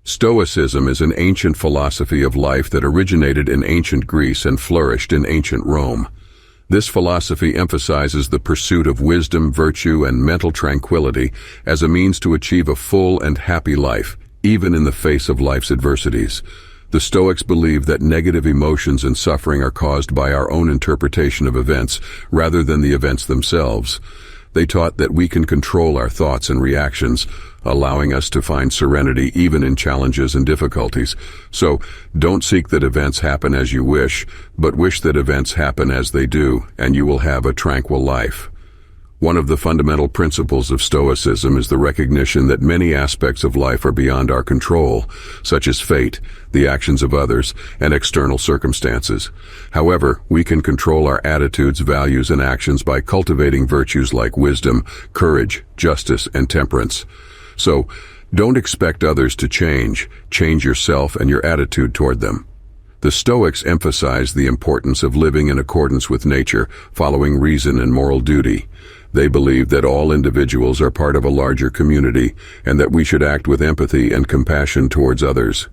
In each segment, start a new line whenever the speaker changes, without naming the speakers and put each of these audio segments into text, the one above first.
Stoicism is an ancient philosophy of life that originated in ancient Greece and flourished in ancient Rome. This philosophy emphasizes the pursuit of wisdom, virtue, and mental tranquility as a means to achieve a full and happy life, even in the face of life's adversities. The Stoics believe that negative emotions and suffering are caused by our own interpretation of events rather than the events themselves. They taught that we can control our thoughts and reactions, allowing us to find serenity even in challenges and difficulties. So, don't seek that events happen as you wish, but wish that events happen as they do, and you will have a tranquil life. One of the fundamental principles of Stoicism is the recognition that many aspects of life are beyond our control, such as fate, the actions of others, and external circumstances. However, we can control our attitudes, values, and actions by cultivating virtues like wisdom, courage, justice, and temperance. So, don't expect others to change yourself and your attitude toward them. The Stoics emphasize the importance of living in accordance with nature, following reason and moral duty. They believe that all individuals are part of a larger community and that we should act with empathy and compassion towards others.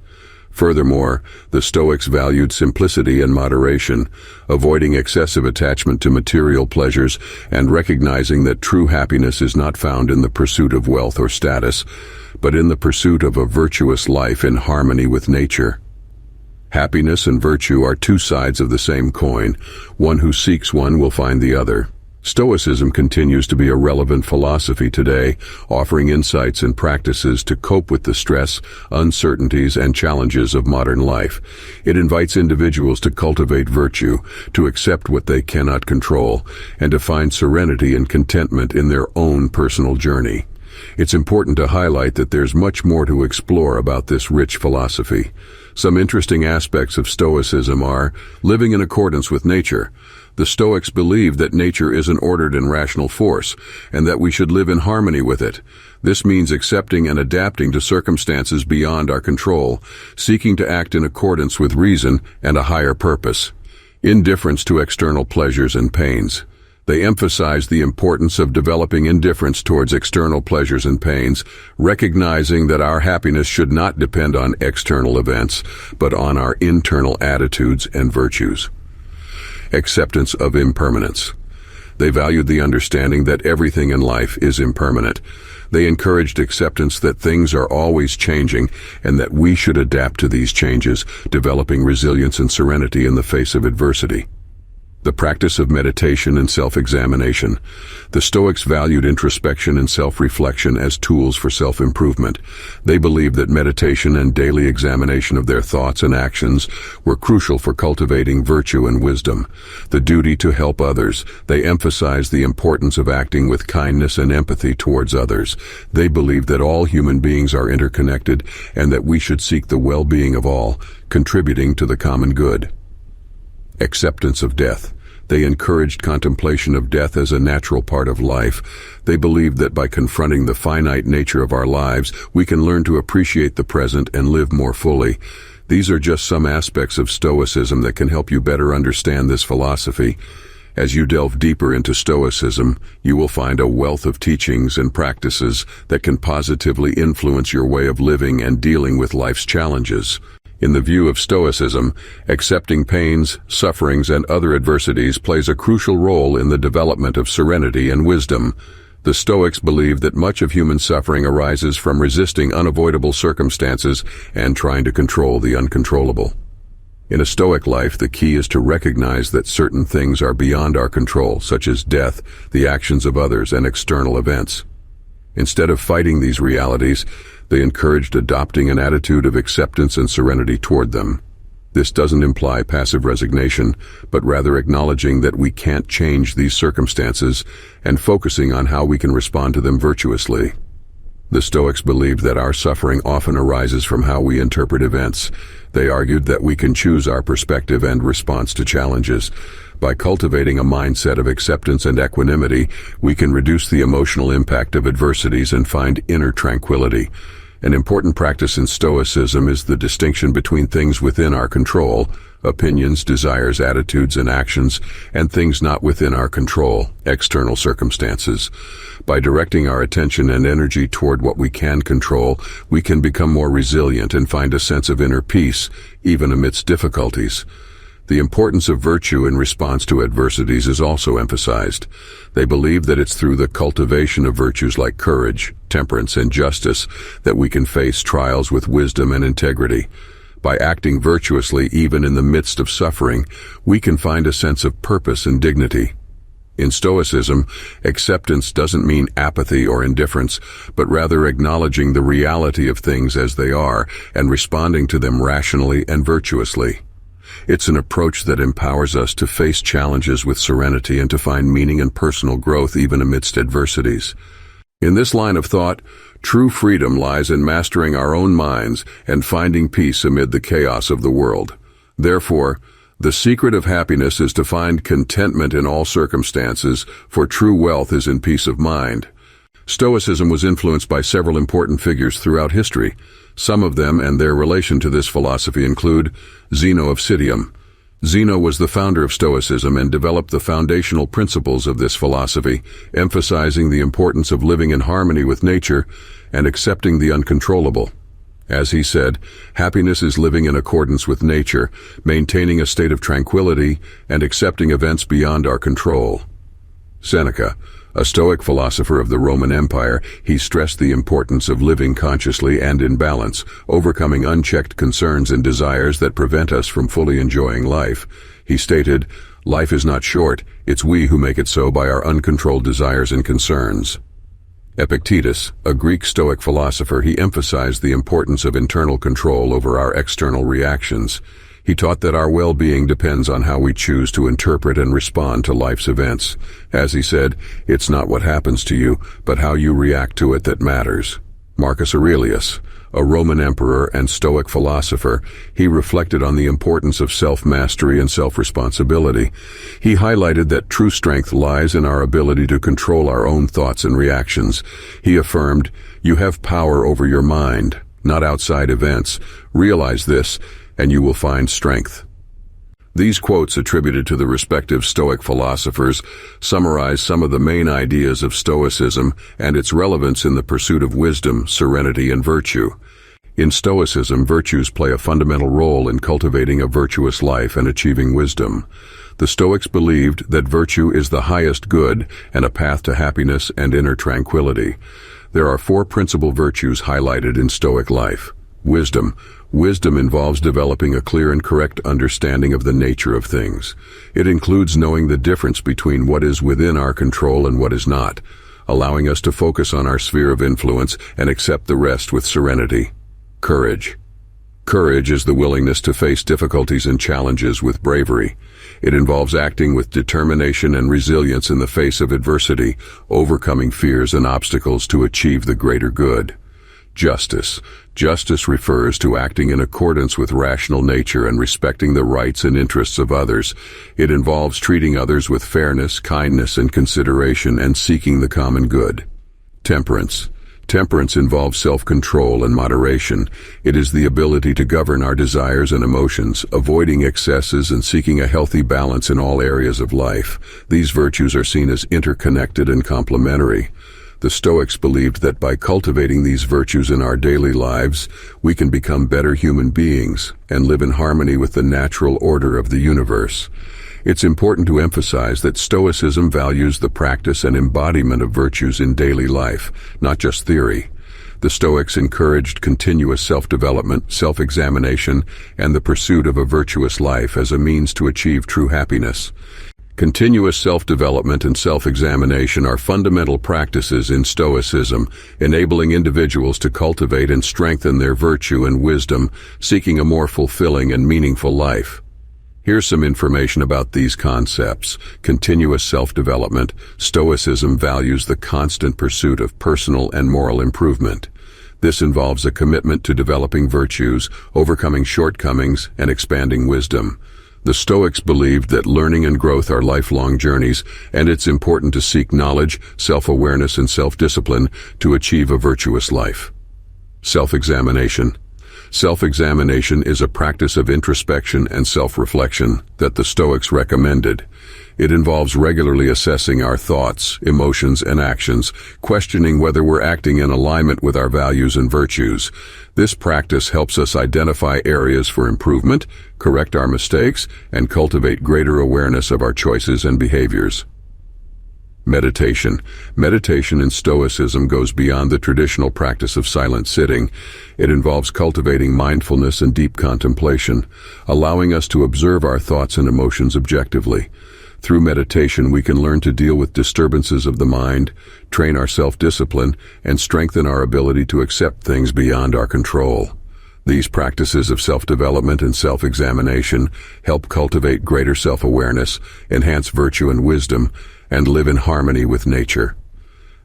Furthermore, the Stoics valued simplicity and moderation, avoiding excessive attachment to material pleasures and recognizing that true happiness is not found in the pursuit of wealth or status, but in the pursuit of a virtuous life in harmony with nature. Happiness and virtue are two sides of the same coin. One who seeks one will find the other. Stoicism continues to be a relevant philosophy today, offering insights and practices to cope with the stress, uncertainties, and challenges of modern life. It invites individuals to cultivate virtue, to accept what they cannot control, and to find serenity and contentment in their own personal journey. It's important to highlight that there's much more to explore about this rich philosophy. Some interesting aspects of Stoicism are living in accordance with nature. The Stoics believe that nature is an ordered and rational force, and that we should live in harmony with it. This means accepting and adapting to circumstances beyond our control, seeking to act in accordance with reason and a higher purpose. Indifference to external pleasures and pains. They emphasize the importance of developing indifference towards external pleasures and pains, recognizing that our happiness should not depend on external events, but on our internal attitudes and virtues. Acceptance of impermanence. They valued the understanding that everything in life is impermanent. They encouraged acceptance that things are always changing and that we should adapt to these changes, developing resilience and serenity in the face of adversity. The practice of meditation and self-examination. The Stoics valued introspection and self-reflection as tools for self-improvement. They believed that meditation and daily examination of their thoughts and actions were crucial for cultivating virtue and wisdom. The duty to help others. They emphasized the importance of acting with kindness and empathy towards others. They believed that all human beings are interconnected and that we should seek the well-being of all, contributing to the common good. Acceptance of death. They encouraged contemplation of death as a natural part of life. They believed that by confronting the finite nature of our lives, we can learn to appreciate the present and live more fully. These are just some aspects of Stoicism that can help you better understand this philosophy. As you delve deeper into Stoicism, you will find a wealth of teachings and practices that can positively influence your way of living and dealing with life's challenges. In the view of Stoicism, accepting pains, sufferings, and other adversities plays a crucial role in the development of serenity and wisdom. The Stoics believe that much of human suffering arises from resisting unavoidable circumstances and trying to control the uncontrollable. In a Stoic life, the key is to recognize that certain things are beyond our control, such as death, the actions of others, and external events. Instead of fighting these realities, they encouraged adopting an attitude of acceptance and serenity toward them. This doesn't imply passive resignation, but rather acknowledging that we can't change these circumstances and focusing on how we can respond to them virtuously. The Stoics believed that our suffering often arises from how we interpret events. They argued that we can choose our perspective and response to challenges. By cultivating a mindset of acceptance and equanimity, we can reduce the emotional impact of adversities and find inner tranquility. An important practice in Stoicism is the distinction between things within our control, opinions, desires, attitudes, and actions, and things not within our control, external circumstances. By directing our attention and energy toward what we can control, we can become more resilient and find a sense of inner peace, even amidst difficulties. The importance of virtue in response to adversities is also emphasized. They believe that it's through the cultivation of virtues like courage, temperance, and justice that we can face trials with wisdom and integrity. By acting virtuously even in the midst of suffering, we can find a sense of purpose and dignity. In Stoicism, acceptance doesn't mean apathy or indifference, but rather acknowledging the reality of things as they are and responding to them rationally and virtuously. It's an approach that empowers us to face challenges with serenity and to find meaning and personal growth even amidst adversities. In this line of thought, true freedom lies in mastering our own minds and finding peace amid the chaos of the world. Therefore, the secret of happiness is to find contentment in all circumstances, for true wealth is in peace of mind. Stoicism was influenced by several important figures throughout history. Some of them and their relation to this philosophy include Zeno of Citium. Zeno was the founder of Stoicism and developed the foundational principles of this philosophy, emphasizing the importance of living in harmony with nature and accepting the uncontrollable. As he said, happiness is living in accordance with nature, maintaining a state of tranquility, and accepting events beyond our control. Seneca, a Stoic philosopher of the Roman Empire, he stressed the importance of living consciously and in balance, overcoming unchecked concerns and desires that prevent us from fully enjoying life. He stated, "Life is not short, it's we who make it so by our uncontrolled desires and concerns." Epictetus, a Greek Stoic philosopher, he emphasized the importance of internal control over our external reactions. He taught that our well-being depends on how we choose to interpret and respond to life's events. As he said, it's not what happens to you, but how you react to it that matters. Marcus Aurelius, a Roman emperor and Stoic philosopher, he reflected on the importance of self-mastery and self-responsibility. He highlighted that true strength lies in our ability to control our own thoughts and reactions. He affirmed, "You have power over your mind, not outside events. Realize this, and you will find strength." These quotes attributed to the respective Stoic philosophers summarize some of the main ideas of Stoicism and its relevance in the pursuit of wisdom, serenity, and virtue. In Stoicism, virtues play a fundamental role in cultivating a virtuous life and achieving wisdom. The Stoics believed that virtue is the highest good and a path to happiness and inner tranquility. There are four principal virtues highlighted in Stoic life. Wisdom. Wisdom involves developing a clear and correct understanding of the nature of things. It includes knowing the difference between what is within our control and what is not, allowing us to focus on our sphere of influence and accept the rest with serenity. Courage. Courage is the willingness to face difficulties and challenges with bravery. It involves acting with determination and resilience in the face of adversity, overcoming fears and obstacles to achieve the greater good. Justice. Justice refers to acting in accordance with rational nature and respecting the rights and interests of others. It involves treating others with fairness, kindness, and consideration and seeking the common good. Temperance. Temperance involves self-control and moderation. It is the ability to govern our desires and emotions, avoiding excesses and seeking a healthy balance in all areas of life. These virtues are seen as interconnected and complementary. The Stoics believed that by cultivating these virtues in our daily lives, we can become better human beings and live in harmony with the natural order of the universe. It's important to emphasize that Stoicism values the practice and embodiment of virtues in daily life, not just theory. The Stoics encouraged continuous self-development, self-examination, and the pursuit of a virtuous life as a means to achieve true happiness. Continuous self-development and self-examination are fundamental practices in Stoicism, enabling individuals to cultivate and strengthen their virtue and wisdom, seeking a more fulfilling and meaningful life. Here's some information about these concepts. Continuous self-development. Stoicism values the constant pursuit of personal and moral improvement. This involves a commitment to developing virtues, overcoming shortcomings, and expanding wisdom. The Stoics believed that learning and growth are lifelong journeys, and it's important to seek knowledge, self-awareness, and self-discipline to achieve a virtuous life. Self-examination. Self-examination is a practice of introspection and self-reflection that the Stoics recommended. It involves regularly assessing our thoughts, emotions, and actions, questioning whether we're acting in alignment with our values and virtues. This practice helps us identify areas for improvement, correct our mistakes, and cultivate greater awareness of our choices and behaviors. Meditation. Meditation in Stoicism goes beyond the traditional practice of silent sitting. It involves cultivating mindfulness and deep contemplation, allowing us to observe our thoughts and emotions objectively. Through meditation, we can learn to deal with disturbances of the mind, train our self-discipline, and strengthen our ability to accept things beyond our control. These practices of self-development and self-examination help cultivate greater self-awareness, enhance virtue and wisdom, and live in harmony with nature.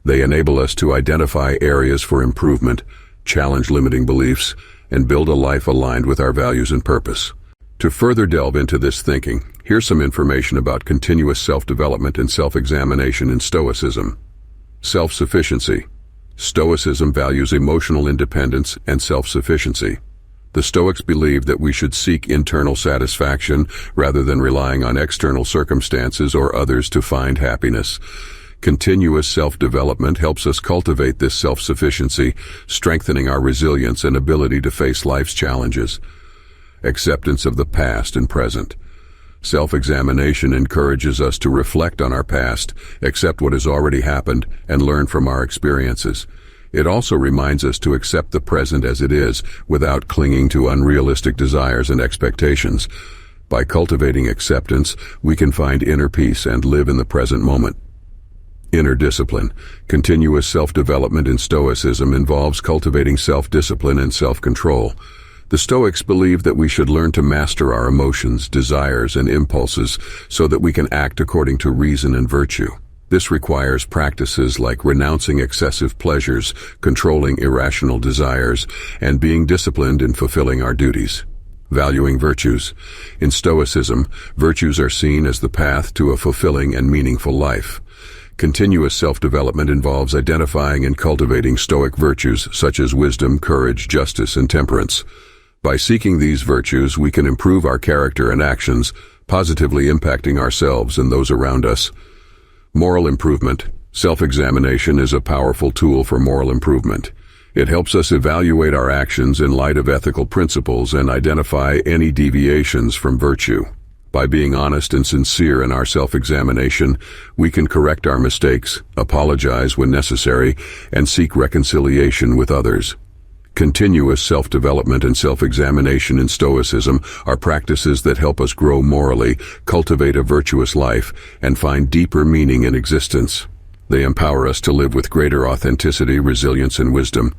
They enable us to identify areas for improvement, challenge limiting beliefs, and build a life aligned with our values and purpose. To further delve into this thinking, here's some information about continuous self-development and self-examination in Stoicism. Self-sufficiency. Stoicism values emotional independence and self-sufficiency. The Stoics believe that we should seek internal satisfaction rather than relying on external circumstances or others to find happiness. Continuous self-development helps us cultivate this self-sufficiency, strengthening our resilience and ability to face life's challenges. Acceptance of the past and present. Self-examination encourages us to reflect on our past, accept what has already happened, and learn from our experiences. It also reminds us to accept the present as it is, without clinging to unrealistic desires and expectations. By cultivating acceptance, we can find inner peace and live in the present moment. Inner discipline. Continuous self-development in Stoicism involves cultivating self-discipline and self-control. The Stoics believe that we should learn to master our emotions, desires, and impulses so that we can act according to reason and virtue. This requires practices like renouncing excessive pleasures, controlling irrational desires, and being disciplined in fulfilling our duties. Valuing virtues. In Stoicism, virtues are seen as the path to a fulfilling and meaningful life. Continuous self-development involves identifying and cultivating Stoic virtues such as wisdom, courage, justice, and temperance. By seeking these virtues, we can improve our character and actions, positively impacting ourselves and those around us. Moral improvement. Self-examination is a powerful tool for moral improvement. It helps us evaluate our actions in light of ethical principles and identify any deviations from virtue. By being honest and sincere in our self-examination, we can correct our mistakes, apologize when necessary, and seek reconciliation with others. Continuous self-development and self-examination in Stoicism are practices that help us grow morally, cultivate a virtuous life, and find deeper meaning in existence. They empower us to live with greater authenticity, resilience, and wisdom.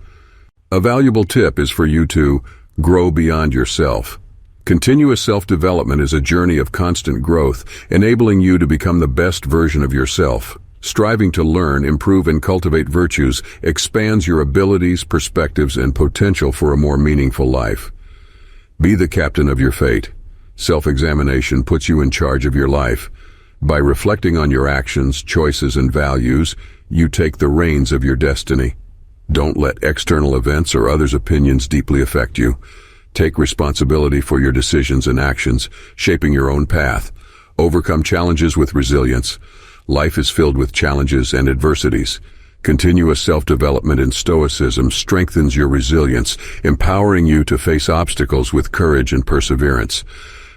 A valuable tip is for you to grow beyond yourself. Continuous self-development is a journey of constant growth, enabling you to become the best version of yourself. Striving to learn, improve, and cultivate virtues expands your abilities, perspectives, and potential for a more meaningful life. Be the captain of your fate. Self-examination puts you in charge of your life. By reflecting on your actions, choices, and values, you take the reins of your destiny. Don't let external events or others' opinions deeply affect you. Take responsibility for your decisions and actions, shaping your own path. Overcome challenges with resilience. Life is filled with challenges and adversities. Continuous self-development in Stoicism strengthens your resilience, empowering you to face obstacles with courage and perseverance.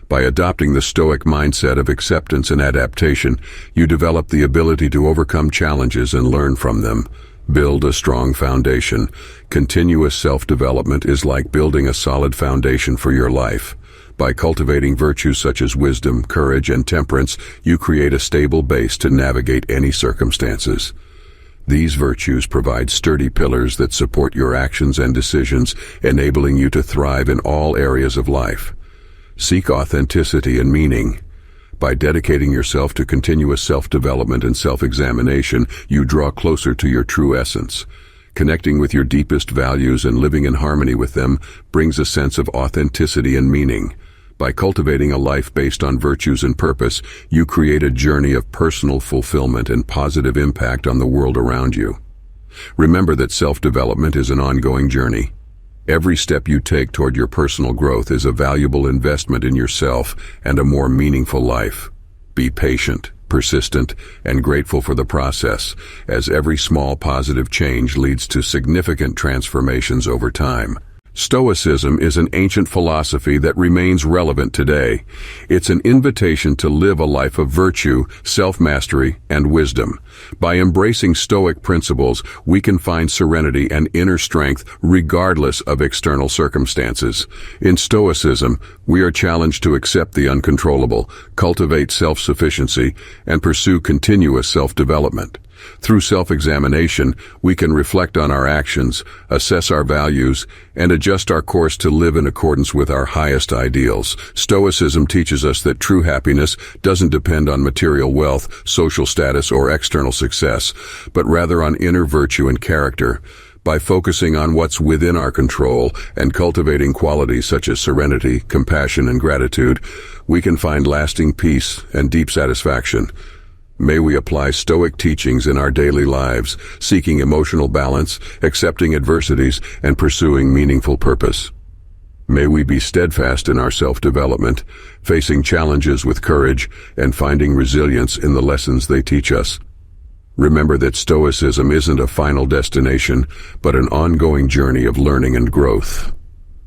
By adopting the Stoic mindset of acceptance and adaptation, you develop the ability to overcome challenges and learn from them. Build a strong foundation. Continuous self-development is like building a solid foundation for your life. By cultivating virtues such as wisdom, courage, and temperance, you create a stable base to navigate any circumstances. These virtues provide sturdy pillars that support your actions and decisions, enabling you to thrive in all areas of life. Seek authenticity and meaning. By dedicating yourself to continuous self-development and self-examination, you draw closer to your true essence. Connecting with your deepest values and living in harmony with them brings a sense of authenticity and meaning. By cultivating a life based on virtues and purpose, you create a journey of personal fulfillment and positive impact on the world around you. Remember that self-development is an ongoing journey. Every step you take toward your personal growth is a valuable investment in yourself and a more meaningful life. Be patient, persistent, and grateful for the process, as every small positive change leads to significant transformations over time. Stoicism is an ancient philosophy that remains relevant today. It's an invitation to live a life of virtue, self-mastery, and wisdom. By embracing Stoic principles, we can find serenity and inner strength regardless of external circumstances. In Stoicism, we are challenged to accept the uncontrollable, cultivate self-sufficiency, and pursue continuous self-development. Through self-examination, we can reflect on our actions, assess our values, and adjust our course to live in accordance with our highest ideals. Stoicism teaches us that true happiness doesn't depend on material wealth, social status, or external success, but rather on inner virtue and character. By focusing on what's within our control and cultivating qualities such as serenity, compassion, and gratitude, we can find lasting peace and deep satisfaction. May we apply Stoic teachings in our daily lives, seeking emotional balance, accepting adversities, and pursuing meaningful purpose. May we be steadfast in our self-development, facing challenges with courage, and finding resilience in the lessons they teach us. Remember that Stoicism isn't a final destination, but an ongoing journey of learning and growth.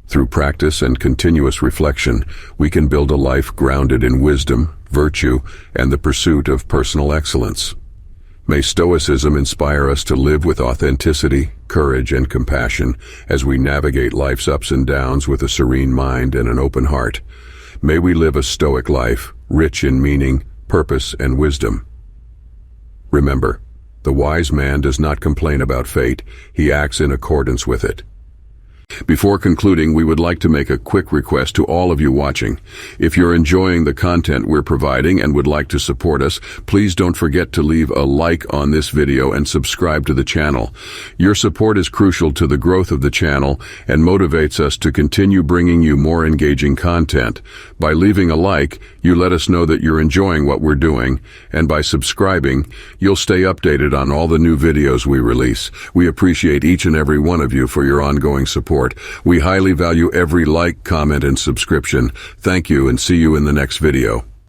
Through practice and continuous reflection, we can build a life grounded in wisdom, virtue, and the pursuit of personal excellence. May Stoicism inspire us to live with authenticity, courage, and compassion as we navigate life's ups and downs with a serene mind and an open heart. May we live a Stoic life, rich in meaning, purpose, and wisdom. Remember, the wise man does not complain about fate, he acts in accordance with it. Before concluding, we would like to make a quick request to all of you watching. If you're enjoying the content we're providing and would like to support us, please don't forget to leave a like on this video and subscribe to the channel. Your support is crucial to the growth of the channel and motivates us to continue bringing you more engaging content. By leaving a like, you let us know that you're enjoying what we're doing, and by subscribing, you'll stay updated on all the new videos we release. We appreciate each and every one of you for your ongoing support. We highly value every like, comment, and subscription. Thank you, and see you in the next video.